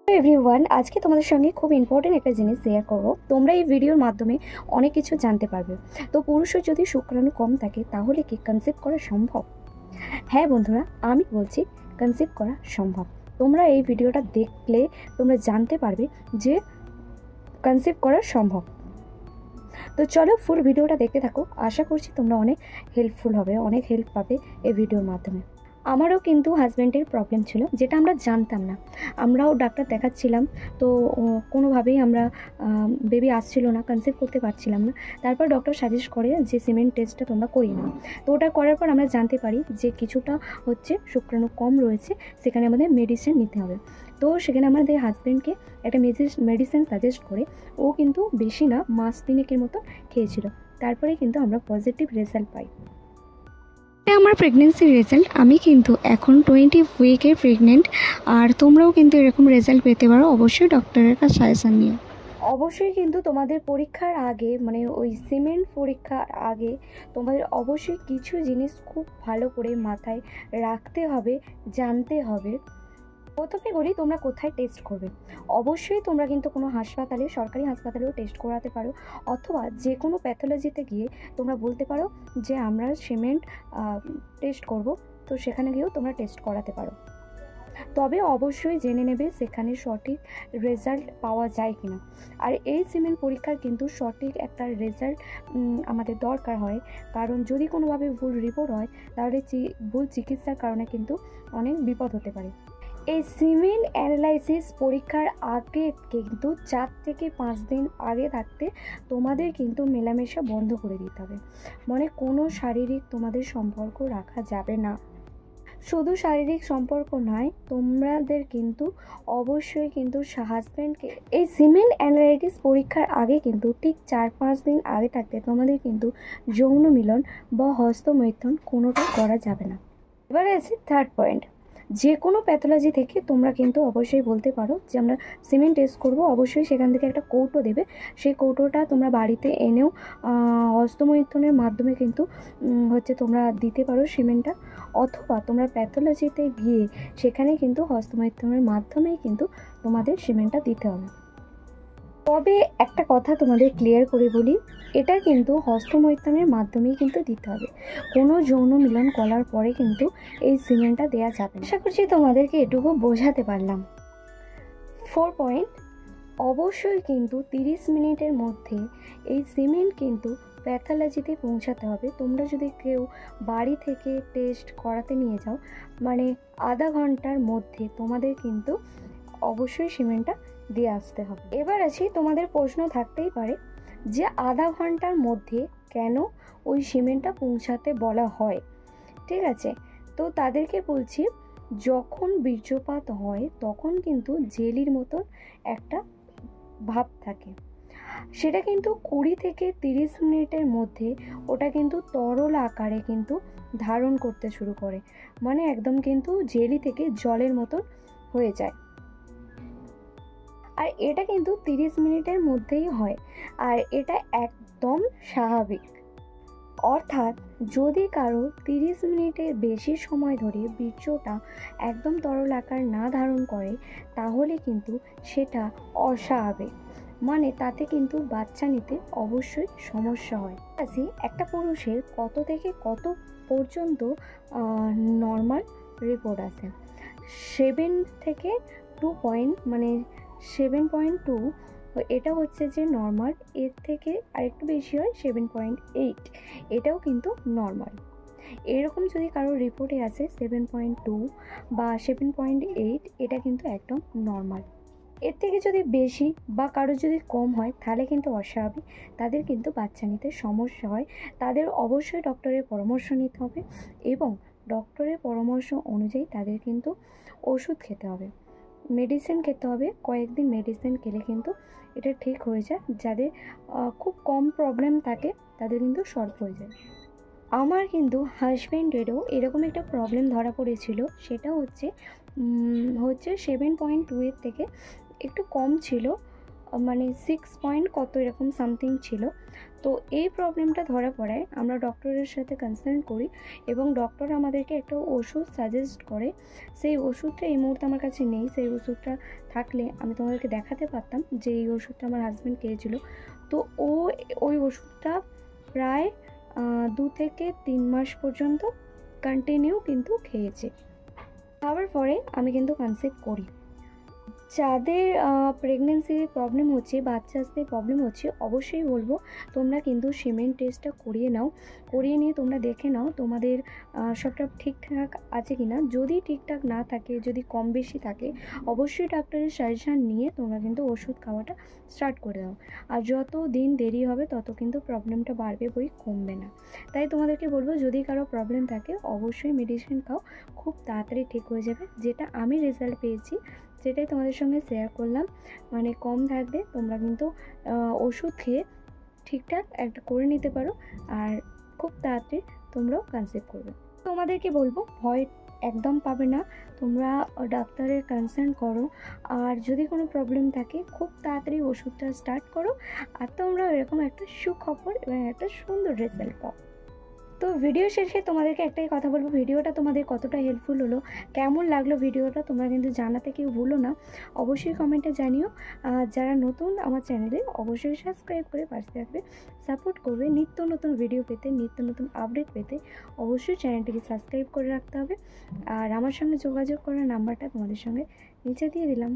Everyone, আজকে তোমাদের সঙ্গে খুব ইম্পর্টেন্ট একটা জিনিস শেয়ার করব। তোমরা এই ভিডিওর মাধ্যমে অনেক কিছু জানতে পারবে। তো পুরুষের যদি শুক্রাণু কম থাকে তাহলে কি কনসিভ করা সম্ভব? হ্যাঁ বন্ধুরা, আমি বলছি কনসিভ করা সম্ভব। তোমরা এই ভিডিওটা দেখলে তোমরা জানতে পারবে যে কনসিভ করা সম্ভব। তো চলো ফুল ভিডিওটা দেখতে থাকো। আশা করছি তোমরা অনেক হেল্পফুল হবে, অনেক হেল্প পাবে এই ভিডিওর মাধ্যমে। আমারও কিন্তু হাজব্যান্ডের প্রবলেম ছিল, যেটা আমরা জানতাম না। আমরাও ডাক্তার দেখাচ্ছিলাম, তো কোনোভাবেই আমরা বেবি আসছিল না, কনসিভ করতে পারছিলাম না। তারপর ডক্টর সাজেস্ট করে যে সিমেন্ট টেস্টটা তোমরা করিয়ে নাও। তো ওটা করার পর আমরা জানতে পারি যে কিছুটা হচ্ছে শুক্রাণু কম রয়েছে, সেখানে আমাদের মেডিসিন নিতে হবে। তো সেখানে আমাদের হাজব্যান্ডকে একটা মেডিসিন সাজেস্ট করে, ও কিন্তু বেশি না, মাস 3 মতো খেয়েছিল। তারপরে কিন্তু আমরা পজিটিভ রেজাল্ট পাই। আমার প্রেগনেন্সির রেজাল্ট, আমি কিন্তু এখন 20 উইকের প্রেগনেন্ট। আর তোমরাও কিন্তু এরকম রেজাল্ট পেতে পারো, অবশ্যই ডক্টরের কাছে সাজেশন নিয়ে। অবশ্যই কিন্তু তোমাদের পরীক্ষার আগে, মানে ওই সিমেন্ট পরীক্ষার আগে তোমাদের অবশ্যই কিছু জিনিস খুব ভালো করে মাথায় রাখতে হবে, জানতে হবে। প্রথমে বলি, তোমরা কোথায় টেস্ট করবে। অবশ্যই তোমরা কিন্তু কোনো হাসপাতালে, সরকারি হাসপাতালেও টেস্ট করাতে পারো, অথবা যে কোনো প্যাথোলজিতে গিয়ে তোমরা বলতে পারো যে আমরা সিমেন্ট টেস্ট করব, তো সেখানে গিয়েও তোমরা টেস্ট করাতে পারো। তবে অবশ্যই জেনে নেবে সেখানে সঠিক রেজাল্ট পাওয়া যায় কিনা। আর এই সিমেন্ট পরীক্ষার কিন্তু সঠিক একটা রেজাল্ট আমাদের দরকার হয়, কারণ যদি কোনোভাবে ভুল রিপোর্ট হয় তাহলে ভুল চিকিৎসার কারণে কিন্তু অনেক বিপদ হতে পারে। এই সিমেন্ট অ্যানালাইসিস পরীক্ষার আগে কিন্তু 4 থেকে 5 দিন আগে থাকতে তোমাদের কিন্তু মেলামেশা বন্ধ করে দিতে হবে। মানে কোনো শারীরিক তোমাদের সম্পর্ক রাখা যাবে না। শুধু শারীরিক সম্পর্ক নয়, তোমাদের কিন্তু অবশ্যই কিন্তু হাজব্যান্ডকে এই সিমেন্ট অ্যানালাইসিস পরীক্ষার আগে কিন্তু ঠিক 4-5 দিন আগে থাকতে তোমাদের কিন্তু যৌন মিলন বা হস্তমৈথুন কোনোটা করা যাবে না। এবারে আছে থার্ড পয়েন্ট। যে কোনো প্যাথোলজি থেকে তোমরা কিন্তু অবশ্যই বলতে পারো যে আমরা সিমেন্ট টেস্ট করব। অবশ্যই সেখান থেকে একটা কৌটো দেবে, সেই কৌটোটা তোমরা বাড়িতে এনেও হস্তমৈথুনের মাধ্যমে কিন্তু হচ্ছে তোমরা দিতে পারো সিমেন্টটা, অথবা তোমরা প্যাথোলজিতে গিয়ে সেখানে কিন্তু হস্তমৈথুনের মাধ্যমেই কিন্তু তোমাদের সিমেন্টটা দিতে হবে। তবে একটা কথা তোমাদের ক্লিয়ার করে বলি, এটা কিন্তু হস্তমৈথুনের মাধ্যমেই কিন্তু দিতে হবে। কোনো যৌন মিলন করার পরে কিন্তু এই সিমেন্টটা দেওয়া যাবে। আশা করছি তোমাদেরকে এটুকু বোঝাতে পারলাম। 4 পয়েন্ট, অবশ্যই কিন্তু 30 মিনিটের মধ্যে এই সিমেন্ট কিন্তু প্যাথোলজিতে পৌঁছাতে হবে। তোমরা যদি কেউ বাড়ি থেকে টেস্ট করাতে নিয়ে যাও, মানে আধা ঘন্টার মধ্যে তোমাদের কিন্তু অবশ্যই সিমেন্টটা দিয়ে আসতে হবে। এবার আছে, তোমাদের প্রশ্ন থাকতেই পারে যে আধা ঘন্টার মধ্যে কেন ওই সিমেন্টটা পৌঁছাতে বলা হয়। ঠিক আছে, তো তাদেরকে বলছি, যখন বীর্যপাত হয় তখন কিন্তু জেলির মতন একটা ভাব থাকে, সেটা কিন্তু 20 থেকে 30 মিনিটের মধ্যে ওটা কিন্তু তরল আকারে কিন্তু ধারণ করতে শুরু করে, মানে একদম কিন্তু জেলি থেকে জলের মতন হয়ে যায়। আর এটা কিন্তু 30 মিনিটের মধ্যেই হয়, আর এটা একদম স্বাভাবিক। অর্থাৎ যদি কারো 30 মিনিটের বেশি সময় ধরে বীর্যটা একদম তরল আকার না ধারণ করে, তাহলে কিন্তু সেটা অস্বাভাবিক, মানে তাতে কিন্তু বাচ্চা নিতে অবশ্যই সমস্যা হয়। আজকে একটা পুরুষের কত থেকে কত পর্যন্ত নর্মাল রিপোর্ট আসে? 7 থেকে 2 পয়েন্ট, মানে 7.2, এটা হচ্ছে যে নর্মাল। এর থেকে আরেকটু বেশি হয় 7.8, এটাও কিন্তু নর্মাল। এরকম যদি কারো রিপোর্টে আসে 7.2 বা 7.8, এটা কিন্তু একদম নর্মাল। এর থেকে যদি বেশি বা কারো যদি কম হয় তাহলে কিন্তু অস্বাভাবিক, তাদের কিন্তু বাচ্চা নিতে সমস্যা হয়। তাদের অবশ্যই ডক্টরের পরামর্শ নিতে হবে, এবং ডক্টরের পরামর্শ অনুযায়ী তাদের কিন্তু ওষুধ খেতে হবে, মেডিসিন খেতে হবে। কয়েকদিন মেডিসিন খেলে কিন্তু এটা ঠিক হয়ে যায়। যাদের খুব কম প্রবলেম থাকে তাদের কিন্তু সলভ হয়ে যায়। আমার কিন্তু হাজব্যান্ডেরও এরকম একটা প্রবলেম ধরা পড়েছিল, সেটা হচ্ছে 7.2 এর থেকে একটু কম ছিল, মানে 6 পয়েন্ট কত এরকম সামথিং ছিল। তো এই প্রবলেমটা ধরা পড়ায় আমরা ডক্টরের সাথে কনসাল্ট করি এবং ডক্টর আমাদেরকে একটা ওষুধ সাজেস্ট করে। সেই ওষুধটা এই মুহূর্তে আমার কাছে নেই, সেই ওষুধটা থাকলে আমি তোমাদেরকে দেখাতে পারতাম যে এই ওষুধটা আমার হাজব্যান্ড খেয়েছিল। তো ওই ওষুধটা প্রায় 2 থেকে 3 মাস পর্যন্ত কন্টিনিউ কিন্তু খেয়েছে। খাওয়ার পরে আমি কিন্তু কনসিভ করি। যাদের প্রেগনেন্সির প্রবলেম হচ্ছে, বাচ্চা আসতে প্রবলেম হচ্ছে, অবশ্যই বলবো তোমরা কিন্তু সিমেন্ট টেস্টটা করিয়ে নাও। করিয়ে নিয়ে তোমরা দেখে নাও তোমাদের সবটা ঠিকঠাক আছে কি না। যদি ঠিকঠাক না থাকে, যদি কম বেশি থাকে, অবশ্যই ডাক্তারের সাজেশান নিয়ে তোমরা কিন্তু ওষুধ খাওয়াটা স্টার্ট করে দাও। আর যত দিন দেরি হবে তত কিন্তু প্রবলেমটা বাড়বে, বই কমবে না। তাই তোমাদেরকে বলবো যদি কারো প্রবলেম থাকে অবশ্যই মেডিসিন খাও, খুব তাড়াতাড়ি ঠিক হয়ে যাবে। যেটা আমি রেজাল্ট পেয়েছি সেটাই তোমাদের সঙ্গে শেয়ার করলাম। মানে কম থাকলে তোমরা কিন্তু ওষুধ খেয়ে ঠিকঠাক একটা করে নিতে পারো আর খুব তাড়াতাড়ি তোমরাও কনসিভ করবে। তোমাদেরকে বলবো ভয় একদম পাবে না, তোমরা ডাক্তারের কনসাল্ট করো। আর যদি কোনো প্রবলেম থাকে খুব তাড়াতাড়ি ওষুধটা স্টার্ট করো আর তোমরা এরকম একটা সুখবর এবং একটা সুন্দর রেজাল্ট পাও। তো ভিডিও শেষে তোমাদেরকে একটাই কথা বলবো, ভিডিওটা তোমাদের কতটা হেল্পফুল হলো, কেমন লাগলো ভিডিওটা তোমরা কিন্তু জানাতে কেউ ভুলো না, অবশ্যই কমেন্টে জানিও। আর যারা নতুন আমার চ্যানেলে অবশ্যই সাবস্ক্রাইব করে পাশে থাকবে, সাপোর্ট করবে। নিত্য নতুন ভিডিও পেতে, নিত্য নতুন আপডেট পেতে অবশ্যই চ্যানেলটিকে সাবস্ক্রাইব করে রাখতে হবে। আর আমার সঙ্গে যোগাযোগ করার নাম্বারটা তোমাদের সঙ্গে নিচে দিয়ে দিলাম।